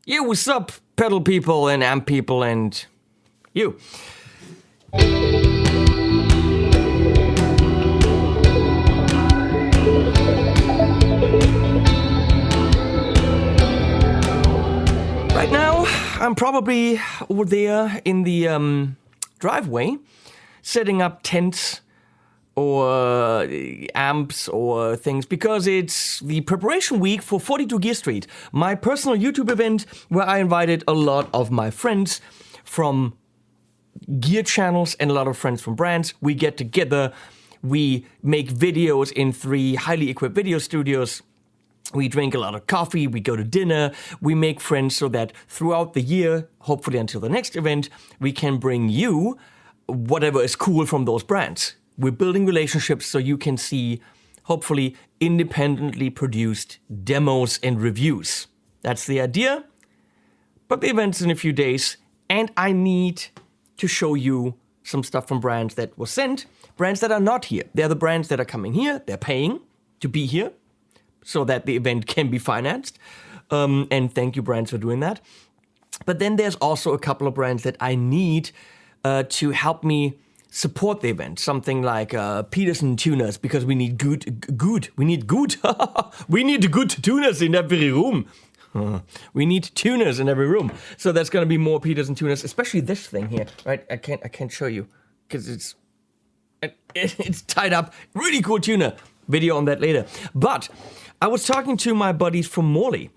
Yeah, what's up, pedal people and amp people and you? Right now, I'm probably over there in the driveway, setting up tents or amps or things, because it's the preparation week for 42 Gear Street, my personal YouTube event where I invited a lot of my friends from gear channels and a lot of friends from brands. We get together, we make videos in 3 highly equipped video studios. We drink a lot of coffee, we go to dinner, we make friends so that throughout the year, hopefully until the next event, we can bring you whatever is cool from those brands. We're building relationships so you can see, hopefully, independently produced demos and reviews. That's the idea. But the event's in a few days, and I need to show you some stuff from brands that was sent, brands that are not here. They're the brands that are coming here, they're paying to be here, so that the event can be financed. And thank you, brands, for doing that. But then there's also a couple of brands that I need to help me support the event. Something like Peterson tuners, because we need we need good tuners in every room. We need tuners in every room. So there's gonna be more Peterson tuners, especially this thing here, right? I can't show you, because it's tied up. Really cool tuner. Video on that later. But I was talking to my buddies from Morley,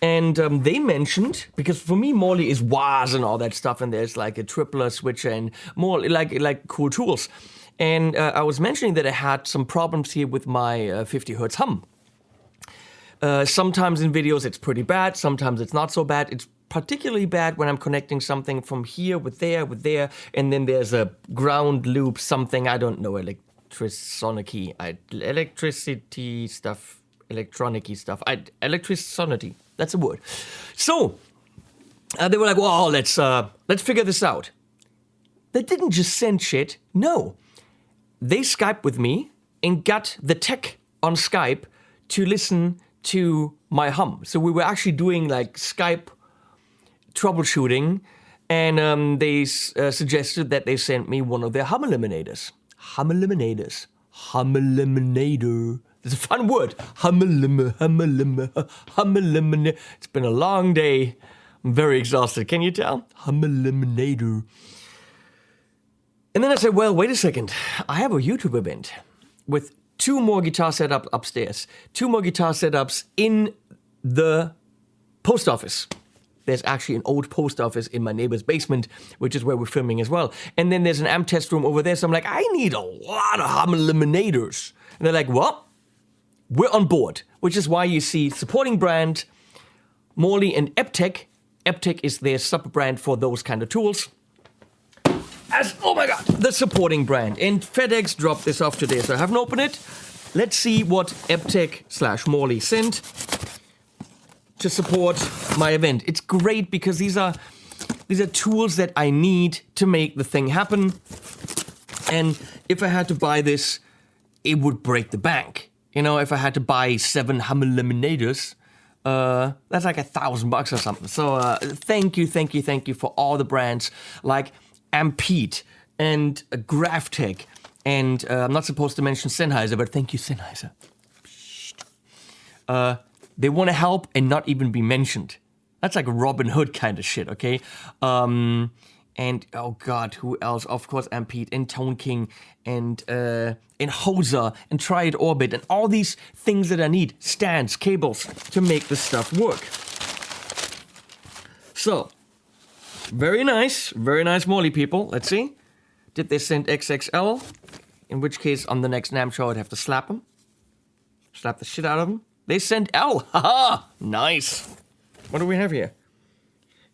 and they mentioned, because for me Morley is wahs and all that stuff, and there's like a tripler switcher and more like cool tools. And I was mentioning that I had some problems here with my 50 Hertz hum. Sometimes in videos it's pretty bad, sometimes it's not so bad. It's particularly bad when I'm connecting something from here with there, and then there's a ground loop, something, I don't know, electricity stuff, electricity, that's a word. So, they were like, well, let's figure this out. They didn't just send shit, no. They Skyped with me and got the tech on Skype to listen to my hum. So we were actually doing like Skype troubleshooting, and they suggested that they sent me one of their hum eliminators. Hum eliminator. It's a fun word. It's been a long day. I'm very exhausted. Can you tell? Hum eliminator. And then I said, well, wait a second. I have a YouTube event with 2 more guitar setups upstairs, 2 more guitar setups in the post office. There's actually an old post office in my neighbor's basement, which is where we're filming as well. And then there's an amp test room over there. So I'm like, I need a lot of hum eliminators. And they're like, well, we're on board, which is why you see supporting brand Morley and Ebtech. Ebtech is their sub-brand for those kind of tools. Oh my God, the supporting brand. And FedEx dropped this off today, so I haven't opened it. Let's see what Ebtech/Morley sent to support my event. It's great because these are tools that I need to make the thing happen. And if I had to buy this, it would break the bank. You know, if I had to buy 7 hum eliminators, that's like $1,000 or something. So thank you for all the brands like Ampete and Graftech, and I'm not supposed to mention Sennheiser, but thank you, Sennheiser. They want to help and not even be mentioned. That's like Robin Hood kind of shit, okay? And oh God, who else? Of course, Ampete and Tone King and Hoser and Try It Orbit and all these things that I need, stands, cables, to make this stuff work. So, very nice Morley people. Let's see. Did they send XXL? In which case, on the next NAMM show, I'd have to slap them. Slap the shit out of them. They sent L. Haha! Nice. What do we have here?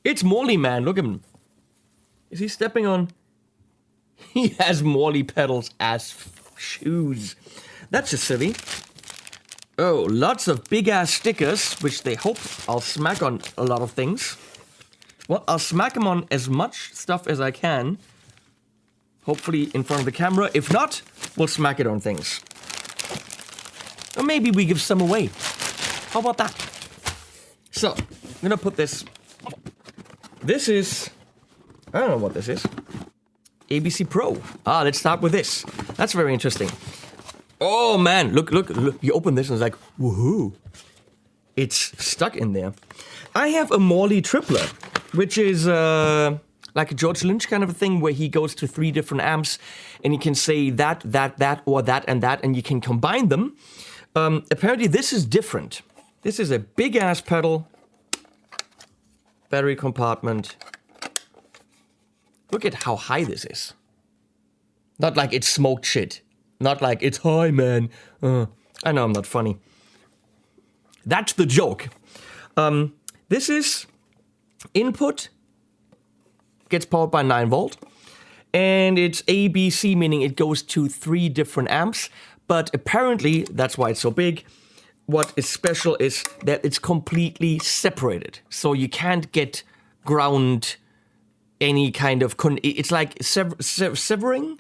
It's Morley, man. Look at him. Is he stepping on? He has Morley pedals as shoes. That's just silly. Oh, lots of big-ass stickers, which they hope I'll smack on a lot of things. Well, I'll smack them on as much stuff as I can. Hopefully in front of the camera. If not, we'll smack it on things. Or maybe we give some away. How about that? So, I'm gonna put this This is, I don't know what this is. ABC Pro. Let's start with this. That's very interesting. Oh man, look. You open this and it's like, woohoo. It's stuck in there. I have a Morley tripler, which is like a George Lynch kind of a thing where he goes to 3 different amps and he can say that, or that, and you can combine them. Apparently this is different. This is a big ass pedal, battery compartment. Look at how high this is. Not like it's smoked shit. Not like it's high, man. I know I'm not funny. That's the joke. This is input, gets powered by 9 volt, and it's ABC, meaning it goes to 3 different amps, but apparently, that's why it's so big, what is special is that it's completely separated, so you can't get ground any kind of, it's like severing,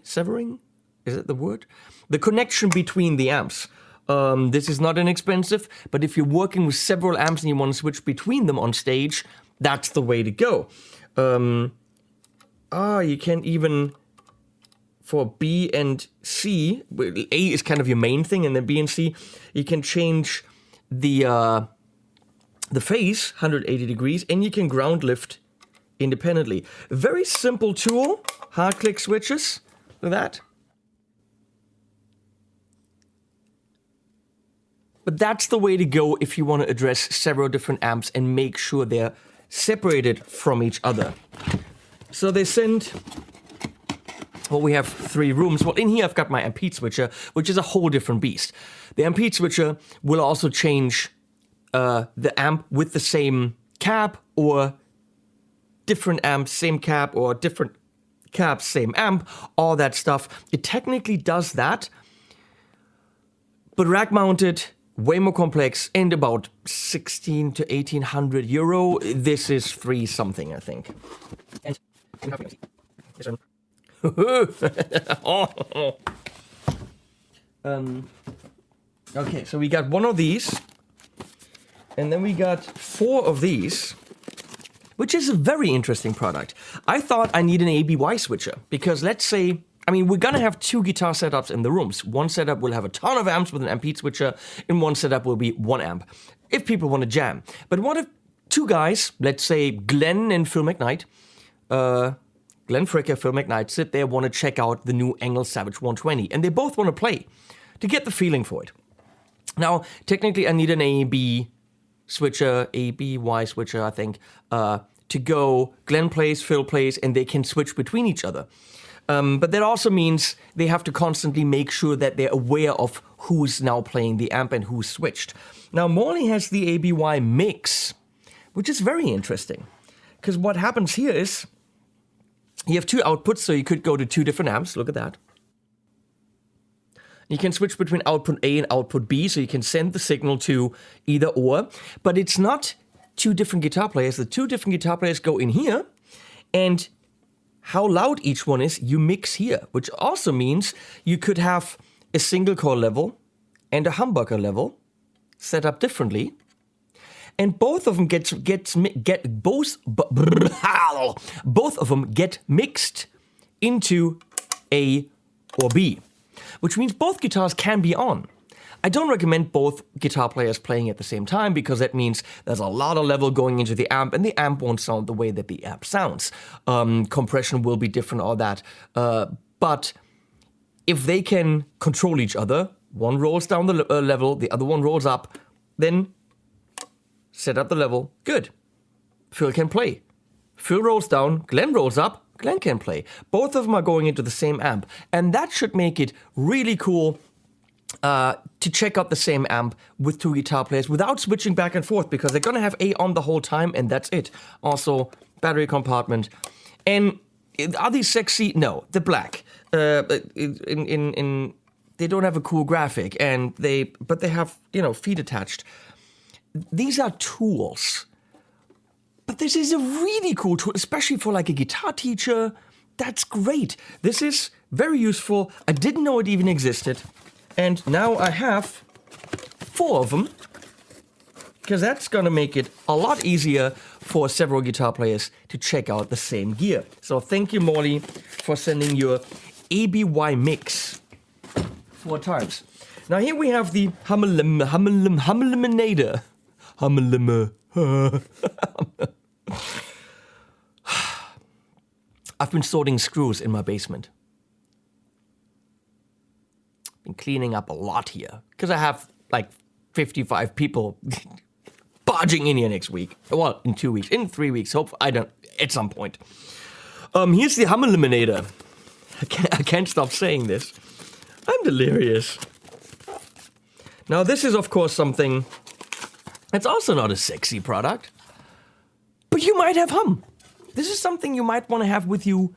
is it the word? The connection between the amps. This is not inexpensive, but if you're working with several amps and you want to switch between them on stage, that's the way to go. You can even, for B and C, A is kind of your main thing, and then B and C, you can change the phase 180 degrees, and you can ground lift independently. Very simple tool, hard click switches, look at that. But that's the way to go if you want to address several different amps and make sure they're separated from each other. So they send, well, we have 3 rooms. Well, in here I've got my ampede switcher, which is a whole different beast. The ampede switcher will also change the amp with the same cap, or different amps, same cap, or different caps, same amp, all that stuff. It technically does that, but rack mounted, way more complex, and about 16 to 1800 euro. This is 3 something, I think. And okay, so we got 1 of these, and then we got 4 of these, which is a very interesting product. I thought I need an ABY switcher, because let's say, I mean, we're gonna have 2 guitar setups in the rooms. One setup will have a ton of amps with an ampede switcher, and one setup will be 1 amp, if people want to jam. But what if 2 guys, let's say Glenn and Phil McKnight, Glenn Fricker, Phil McKnight, sit there, want to check out the new Engel Savage 120, and they both want to play, to get the feeling for it. Now, technically I need an ABY switcher, I think, to go, Glenn plays, Phil plays, and they can switch between each other. But that also means they have to constantly make sure that they're aware of who's now playing the amp and who's switched. Now, Morley has the ABY mix, which is very interesting. Because what happens here is, you have 2 outputs, so you could go to 2 different amps, look at that. You can switch between output A and output B, so you can send the signal to either or. But it's not 2 different guitar players. The 2 different guitar players go in here, and how loud each one is, you mix here, which also means you could have a single coil level and a humbucker level set up differently, and both of them get mixed into A or B, which means both guitars can be on. I don't recommend both guitar players playing at the same time, because that means there's a lot of level going into the amp, and the amp won't sound the way that the amp sounds. Compression will be different, all that. But if they can control each other, one rolls down the level, the other one rolls up, then set up the level, good. Phil can play. Phil rolls down, Glenn rolls up, Glenn can play. Both of them are going into the same amp, and that should make it really cool to check out the same amp with 2 guitar players without switching back and forth, because they're gonna have A on the whole time, and that's it. Also, battery compartment. And are these sexy? No, they're black. They don't have a cool graphic, but they have, feet attached. These are tools. But this is a really cool tool, especially for like a guitar teacher. That's great. This is very useful. I didn't know it even existed. And now I have 4 of them. because that's going to make it a lot easier for several guitar players to check out the same gear. So thank you, Morley, for sending your ABY mix 4 times. Now here we have the Eliminator. I've been sorting screws in my basement. Been cleaning up a lot here because I have like 55 people barging in here next week. Well, in 2 weeks, in 3 weeks. Hope I don't at some point. Here's the Eliminator. I can't stop saying this. I'm delirious. Now this is of course something. It's also not a sexy product, but you might have hum. This is something you might want to have with you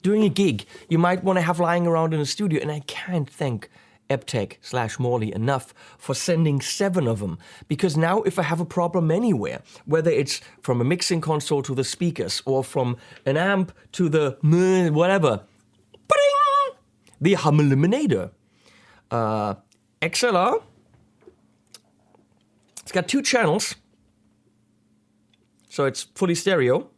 during a gig. You might want to have lying around in a studio, and I can't thank Ebtech/Morley enough for sending 7 of them. Because now if I have a problem anywhere, whether it's from a mixing console to the speakers, or from an amp to the whatever, the Eliminator. XLR. It's got 2 channels, so it's fully stereo.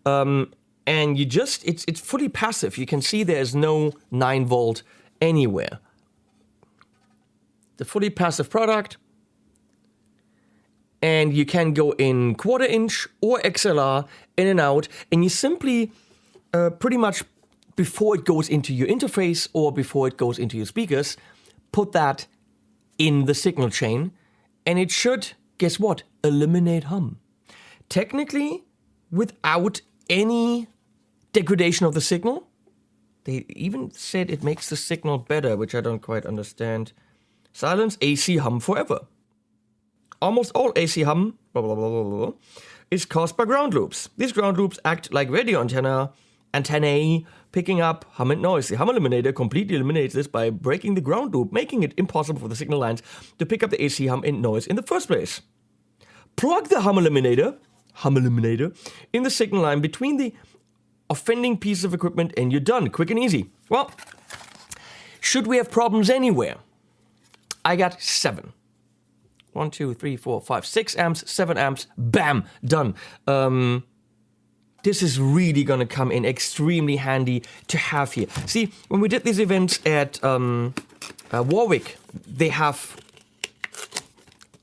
And you just, it's fully passive. You can see there's no 9 volt anywhere. The fully passive product. And you can go in 1/4 inch or XLR, in and out. And you simply, pretty much before it goes into your interface or before it goes into your speakers, put that in the signal chain. And it should, guess what, eliminate hum. Technically, without any degradation of the signal. They even said it makes the signal better, which I don't quite understand. Silence AC hum forever. Almost all AC hum, blah, blah, blah, blah, blah, is caused by ground loops. These ground loops act like radio antennae, picking up hum and noise. The Eliminator completely eliminates this by breaking the ground loop, making it impossible for the signal lines to pick up the AC hum and noise in the first place. Plug the Eliminator in the signal line between the offending piece of equipment and you're done. Quick and easy. Well, should we have problems anywhere? I got 7. 1, 2, 3, 4, 5, 6 amps, 7 amps. Bam! Done. This is really gonna come in extremely handy to have here. See, when we did these events at Warwick, they have,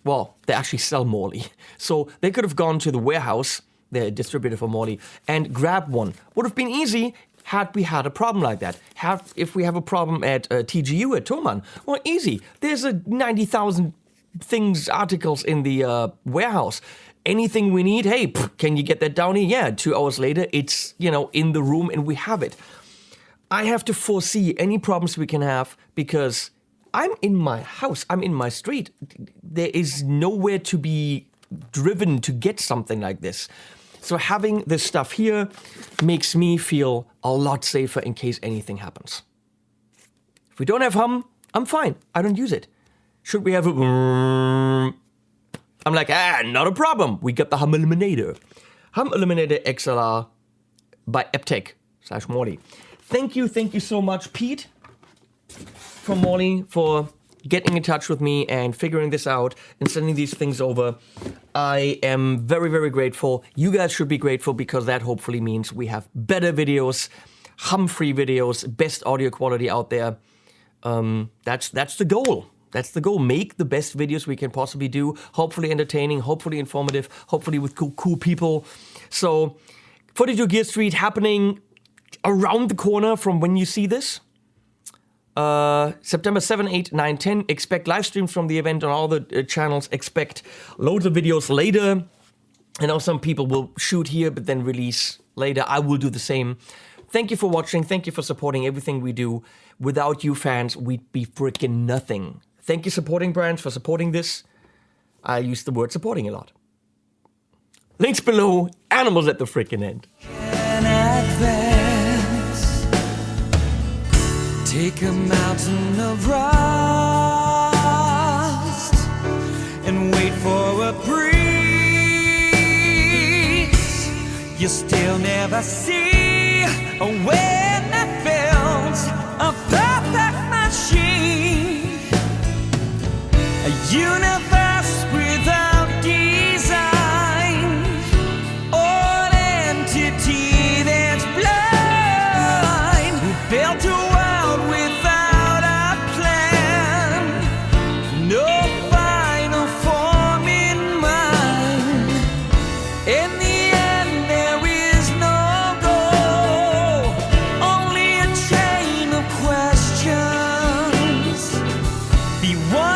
well, they actually sell Morley. So they could have gone to the warehouse, the distributor for Morley, and grabbed one. Would have been easy had we had a problem like that. If we have a problem at TGU at Thomann, well, easy. There's a 90,000 articles in the warehouse. Anything we need, hey, can you get that down here? Yeah, 2 hours later, it's, in the room and we have it. I have to foresee any problems we can have because I'm in my house, I'm in my street. There is nowhere to be driven to get something like this. So having this stuff here makes me feel a lot safer in case anything happens. If we don't have hum, I'm fine. I don't use it. Should we have a... I'm like, not a problem. We got the Eliminator. Eliminator XLR by Ebtech/Morley. Thank you so much, Pete, from Morley, for getting in touch with me and figuring this out and sending these things over. I am very, very grateful. You guys should be grateful because that hopefully means we have better videos, hum-free videos, best audio quality out there. That's the goal. That's the goal. Make the best videos we can possibly do. Hopefully entertaining, hopefully informative, hopefully with cool people. So, 42 Gear Street happening around the corner from when you see this. September 7, 8, 9, 10. Expect live streams from the event on all the channels. Expect loads of videos later. I know some people will shoot here but then release later. I will do the same. Thank you for watching. Thank you for supporting everything we do. Without you fans, we'd be freaking nothing. Thank you supporting brands for supporting this. I use the word supporting a lot. Links below. Animals at the freaking end. Take a mountain of rust and wait for a breeze. You still never see a way that builds a perfect machine. A universe without the be one